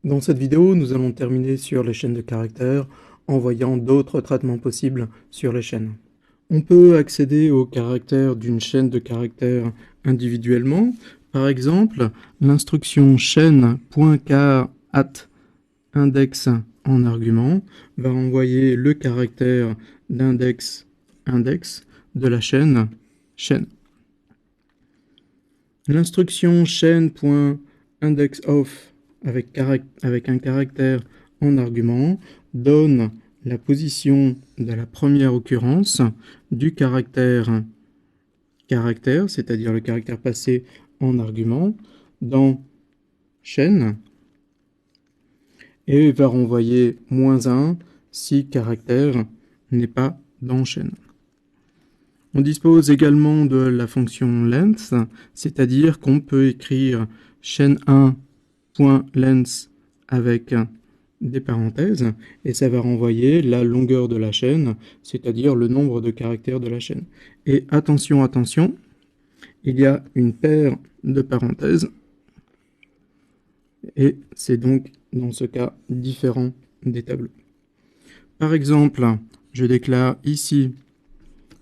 Dans cette vidéo, nous allons terminer sur les chaînes de caractères en voyant d'autres traitements possibles sur les chaînes. On peut accéder aux caractères d'une chaîne de caractères individuellement. Par exemple, l'instruction chaîne.char index en argument va envoyer le caractère d'index de la chaîne chaîne. L'instruction chaîne.indexOf avec un caractère en argument donne la position de la première occurrence du caractère, c'est-à-dire le caractère passé en argument, dans chaîne, et va renvoyer -1 si caractère n'est pas dans chaîne. On dispose également de la fonction length, c'est-à-dire qu'on peut écrire chaîne1.length avec des parenthèses, et ça va renvoyer la longueur de la chaîne, c'est-à-dire le nombre de caractères de la chaîne. Et attention, attention, il y a une paire de parenthèses, et c'est donc dans ce cas différent des tableaux. Par exemple, je déclare ici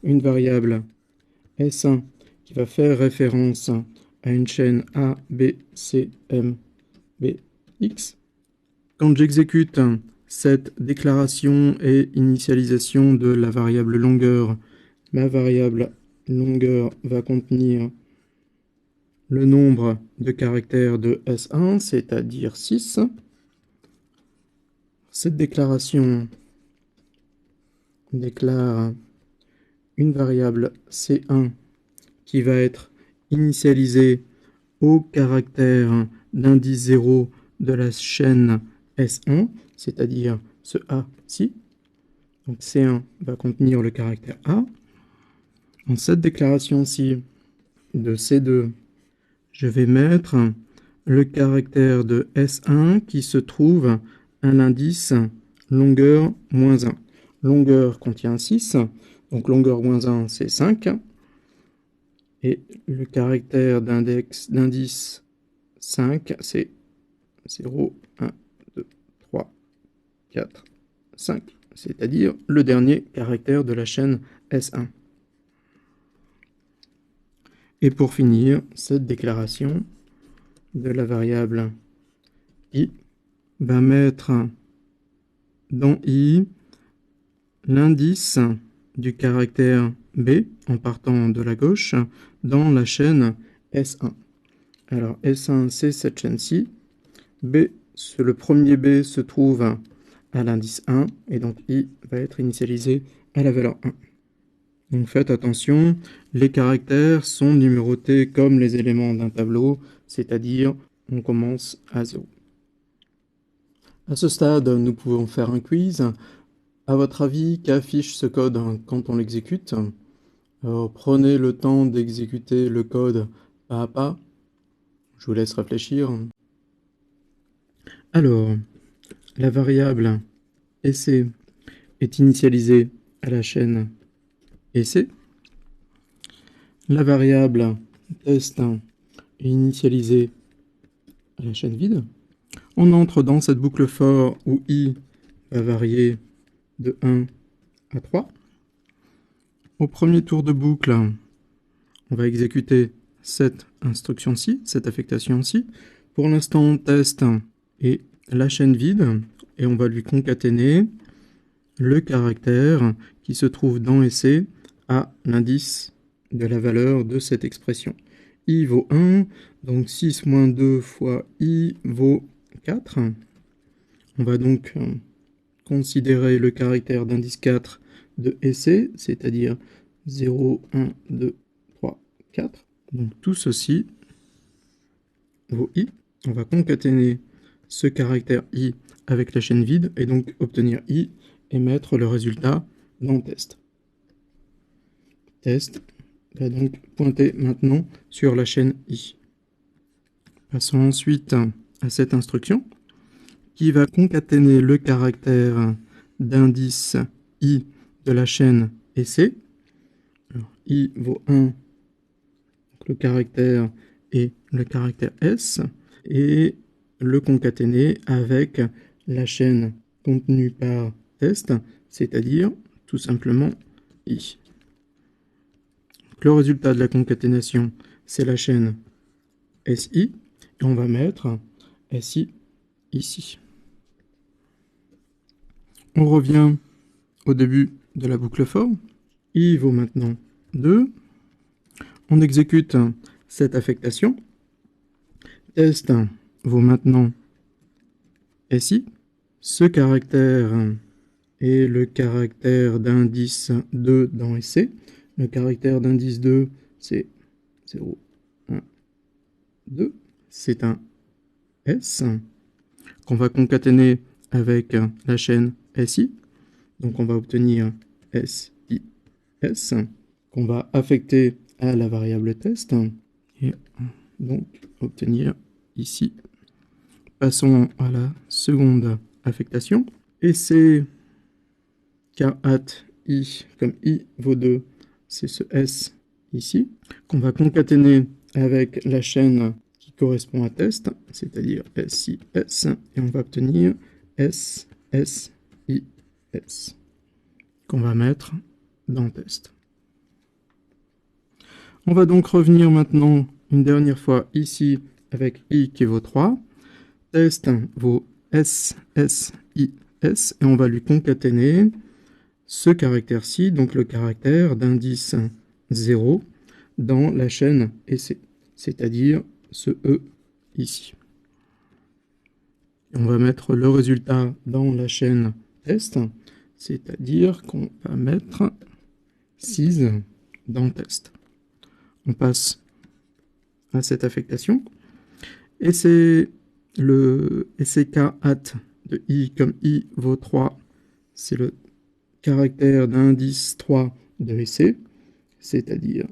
une variable S1 qui va faire référence à une chaîne A, B, C, M, B, X. Quand j'exécute cette déclaration et initialisation de la variable longueur, ma variable longueur va contenir le nombre de caractères de S1, c'est-à-dire 6. Cette déclaration déclare une variable C1 qui va être initialisée au caractère d'indice 0 de la chaîne S1, c'est-à-dire ce A-ci. Donc C1 va contenir le caractère A. Dans cette déclaration-ci de C2, je vais mettre le caractère de S1 qui se trouve à l'indice longueur -1. Longueur contient 6, donc longueur -1 c'est 5. Et le caractère d'indice 5 c'est 0, 1, 2, 3, 4, 5, c'est-à-dire le dernier caractère de la chaîne S1. Et pour finir, cette déclaration de la variable i va mettre dans i l'indice du caractère b en partant de la gauche dans la chaîne S1. Alors S1 c'est cette chaîne-ci, B, le premier B se trouve à l'indice 1, et donc I va être initialisé à la valeur 1. Donc faites attention, les caractères sont numérotés comme les éléments d'un tableau, c'est-à-dire on commence à 0. À ce stade, nous pouvons faire un quiz. À votre avis, qu'affiche ce code quand on l'exécute? Alors, prenez le temps d'exécuter le code pas à pas. Je vous laisse réfléchir. Alors, la variable EC est initialisée à la chaîne EC. La variable test est initialisée à la chaîne vide. On entre dans cette boucle for où i va varier de 1 à 3. Au premier tour de boucle, on va exécuter cette instruction-ci, cette affectation-ci. Pour l'instant, test et la chaîne vide, et on va lui concaténer le caractère qui se trouve dans EC à l'indice de la valeur de cette expression. I vaut 1, donc 6 moins 2 fois I vaut 4. On va donc considérer le caractère d'indice 4 de EC, c'est-à-dire 0, 1, 2, 3, 4. Donc tout ceci vaut I. On va concaténer ce caractère I avec la chaîne vide, et donc obtenir I et mettre le résultat dans test. Test va donc pointer maintenant sur la chaîne I. Passons ensuite à cette instruction qui va concaténer le caractère d'indice I de la chaîne EC. Alors, I vaut 1, donc le caractère et le caractère S, et le concaténer avec la chaîne contenue par test, c'est-à-dire tout simplement i. Le résultat de la concaténation, c'est la chaîne SI, et on va mettre SI ici. On revient au début de la boucle for. I vaut maintenant 2. On exécute cette affectation. Test vaut maintenant SI. Ce caractère est le caractère d'indice 2 dans SC. Le caractère d'indice 2, c'est 0, 1, 2. C'est un S qu'on va concaténer avec la chaîne SI. Donc on va obtenir SIS qu'on va affecter à la variable test et donc obtenir ici. Passons à la seconde affectation. Et c'est K hat I comme I vaut 2, c'est ce S ici, qu'on va concaténer avec la chaîne qui correspond à test, c'est-à-dire SIS, et on va obtenir SSIS, qu'on va mettre dans test. On va donc revenir maintenant une dernière fois ici avec I qui vaut 3. Test vaut SSIS, et on va lui concaténer ce caractère-ci, donc le caractère d'indice 0 dans la chaîne EC, c'est-à-dire ce E ici. Et on va mettre le résultat dans la chaîne test, c'est-à-dire qu'on va mettre 6 dans test. On passe à cette affectation, et c'est le SK hat de I comme I vaut 3, c'est le caractère d'indice 3 de EC, c'est-à-dire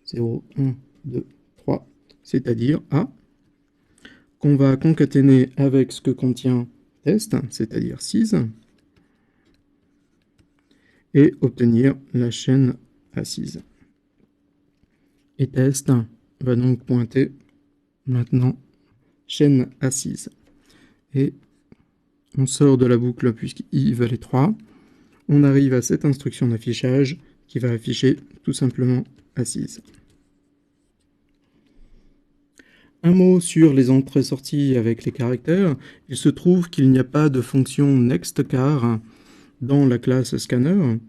0, 1, 2, 3, c'est-à-dire A, qu'on va concaténer avec ce que contient test, c'est-à-dire 6, et obtenir la chaîne assise. Et test va donc pointer maintenant chaîne assise. Et on sort de la boucle puisqu'I valait 3. On arrive à cette instruction d'affichage qui va afficher tout simplement assise. Un mot sur les entrées-sorties avec les caractères. Il se trouve qu'il n'y a pas de fonction nextChar dans la classe scanner.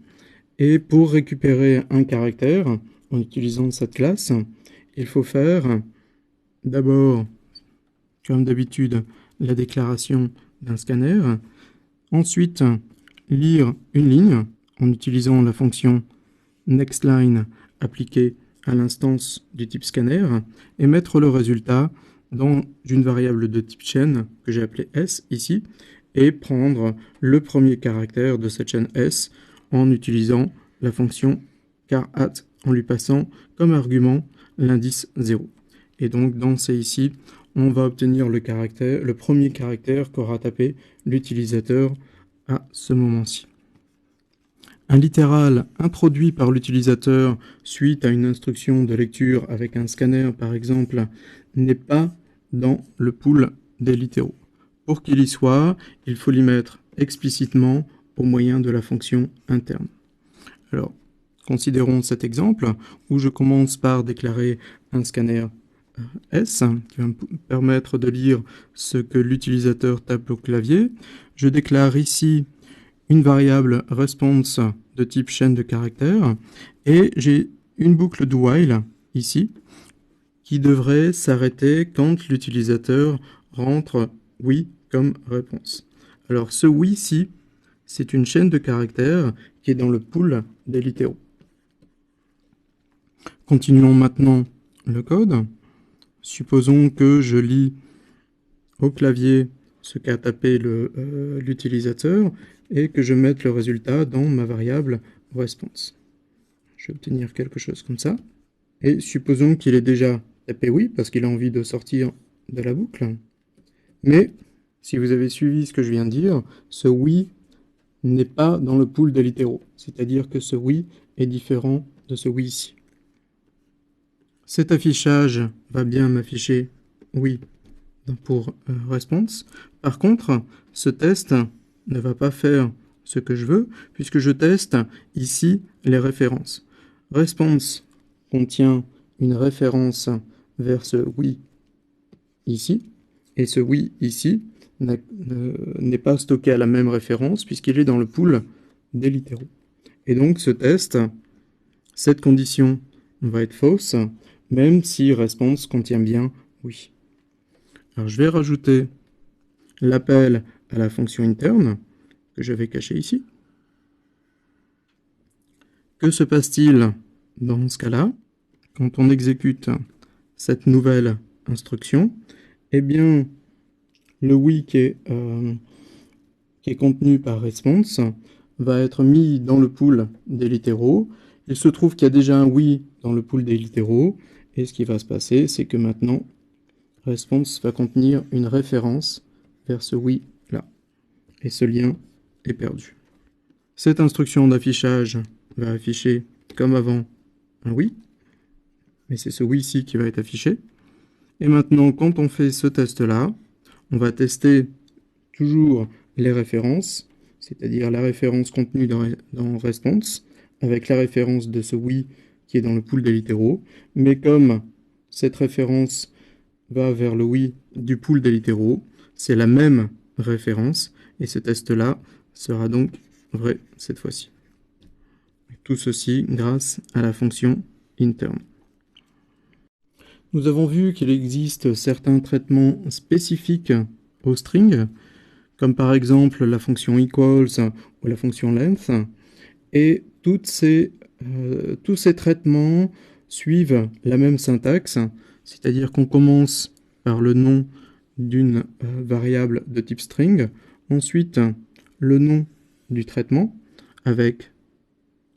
Et pour récupérer un caractère en utilisant cette classe, il faut faire d'abord, comme d'habitude, la déclaration d'un scanner. Ensuite, lire une ligne en utilisant la fonction nextLine appliquée à l'instance du type scanner et mettre le résultat dans une variable de type chaîne que j'ai appelée S ici et prendre le premier caractère de cette chaîne S en utilisant la fonction charhat en lui passant comme argument l'indice 0. Et donc dans C ici, on va obtenir le premier caractère qu'aura tapé l'utilisateur à ce moment-ci. Un littéral introduit par l'utilisateur suite à une instruction de lecture avec un scanner par exemple n'est pas dans le pool des littéraux. Pour qu'il y soit, il faut l'y mettre explicitement au moyen de la fonction interne. Alors, considérons cet exemple où je commence par déclarer un scanner S qui va me permettre de lire ce que l'utilisateur tape au clavier. Je déclare ici une variable response de type chaîne de caractères et j'ai une boucle do while ici qui devrait s'arrêter quand l'utilisateur rentre oui comme réponse. Alors ce oui-ci, c'est une chaîne de caractères qui est dans le pool des littéraux. Continuons maintenant le code. Supposons que je lis au clavier ce qu'a tapé l'utilisateur et que je mette le résultat dans ma variable response. Je vais obtenir quelque chose comme ça. Et supposons qu'il ait déjà tapé oui parce qu'il a envie de sortir de la boucle. Mais si vous avez suivi ce que je viens de dire, ce oui n'est pas dans le pool des littéraux. C'est-à-dire que ce oui est différent de ce oui ici. Cet affichage va bien m'afficher oui pour response. Par contre, ce test ne va pas faire ce que je veux, puisque je teste ici les références. Response contient une référence vers ce oui ici, et ce oui ici n'est pas stocké à la même référence, puisqu'il est dans le pool des littéraux. Et donc ce test, cette condition va être fausse, même si response contient bien oui. Alors je vais rajouter l'appel à la fonction interne, que je vais cacher ici. Que se passe-t-il dans ce cas-là, quand on exécute cette nouvelle instruction? Eh bien, le oui qui est contenu par response va être mis dans le pool des littéraux. Il se trouve qu'il y a déjà un oui dans le pool des littéraux, et ce qui va se passer, c'est que maintenant, response va contenir une référence vers ce oui-là, et ce lien est perdu. Cette instruction d'affichage va afficher, comme avant, un oui, mais c'est ce oui-ci qui va être affiché. Et maintenant, quand on fait ce test-là, on va tester toujours les références, c'est-à-dire la référence contenue dans response, avec la référence de ce oui qui est dans le pool des littéraux, mais comme cette référence va vers le oui du pool des littéraux, c'est la même référence, et ce test-là sera donc vrai cette fois-ci. Tout ceci grâce à la fonction interne. Nous avons vu qu'il existe certains traitements spécifiques aux strings, comme par exemple la fonction equals ou la fonction length, et tous ces traitements suivent la même syntaxe, c'est-à-dire qu'on commence par le nom d'une variable de type string, ensuite le nom du traitement, avec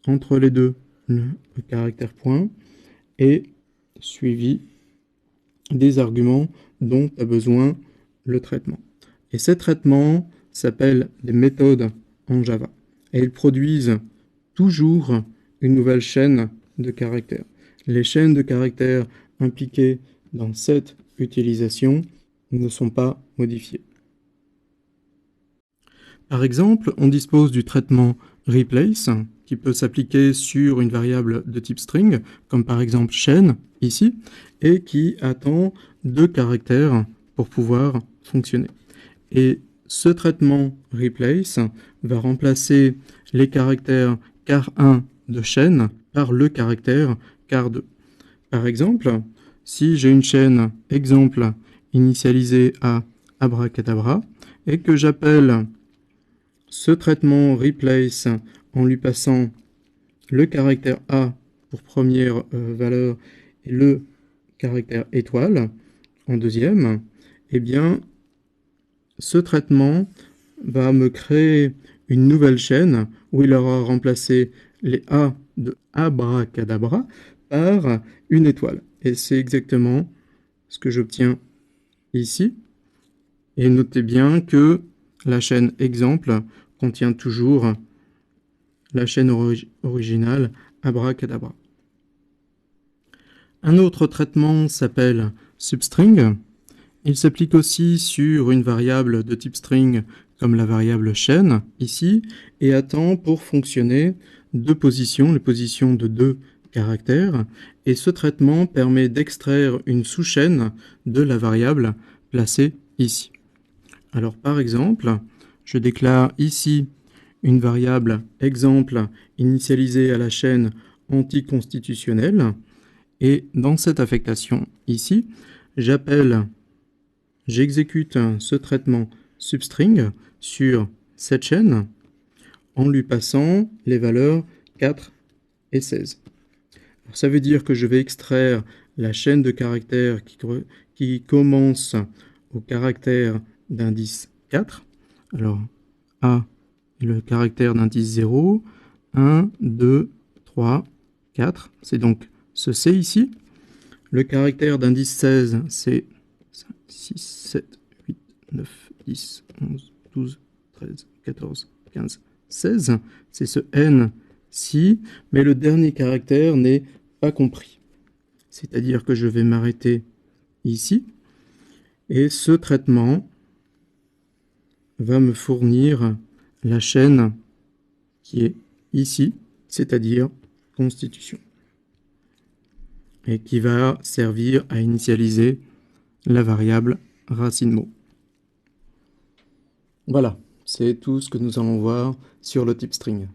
entre les deux le caractère point, et suivi des arguments dont a besoin le traitement. Et ces traitements s'appellent des méthodes en Java. Et ils produisent toujours une nouvelle chaîne de caractères. Les chaînes de caractères impliquées dans cette utilisation ne sont pas modifiées. Par exemple, on dispose du traitement replace, qui peut s'appliquer sur une variable de type string, comme par exemple chaîne, ici, et qui attend 2 caractères pour pouvoir fonctionner. Et ce traitement replace va remplacer les caractères char1 de chaîne par le caractère char2. Par exemple, si j'ai une chaîne exemple initialisée à abracadabra et que j'appelle ce traitement replace en lui passant le caractère A pour première valeur et le caractère étoile en deuxième, eh bien, ce traitement va me créer une nouvelle chaîne où il aura remplacé les A de abracadabra par une étoile. Et c'est exactement ce que j'obtiens ici. Et notez bien que la chaîne exemple contient toujours la chaîne originale abracadabra. Un autre traitement s'appelle substring. Il s'applique aussi sur une variable de type string comme la variable chaîne ici et attend pour fonctionner 2 positions, les positions de 2 caractères, et ce traitement permet d'extraire une sous-chaîne de la variable placée ici. Alors par exemple, je déclare ici une variable exemple initialisée à la chaîne anticonstitutionnelle, et dans cette affectation ici, j'exécute ce traitement substring sur cette chaîne en lui passant les valeurs 4 et 16. Alors, ça veut dire que je vais extraire la chaîne de caractères qui commence au caractère d'indice 4. Alors, A est le caractère d'indice 0, 1, 2, 3, 4. C'est donc ce C ici. Le caractère d'indice 16, c'est 5, 6, 7, 8, 9, 10, 11, 12, 13, 14, 15, 16. C'est ce N-ci, mais le dernier caractère n'est pas compris. C'est-à-dire que je vais m'arrêter ici. Et ce traitement va me fournir la chaîne qui est ici, c'est-à-dire constitution, et qui va servir à initialiser la variable racine mot. Voilà, c'est tout ce que nous allons voir sur le type string.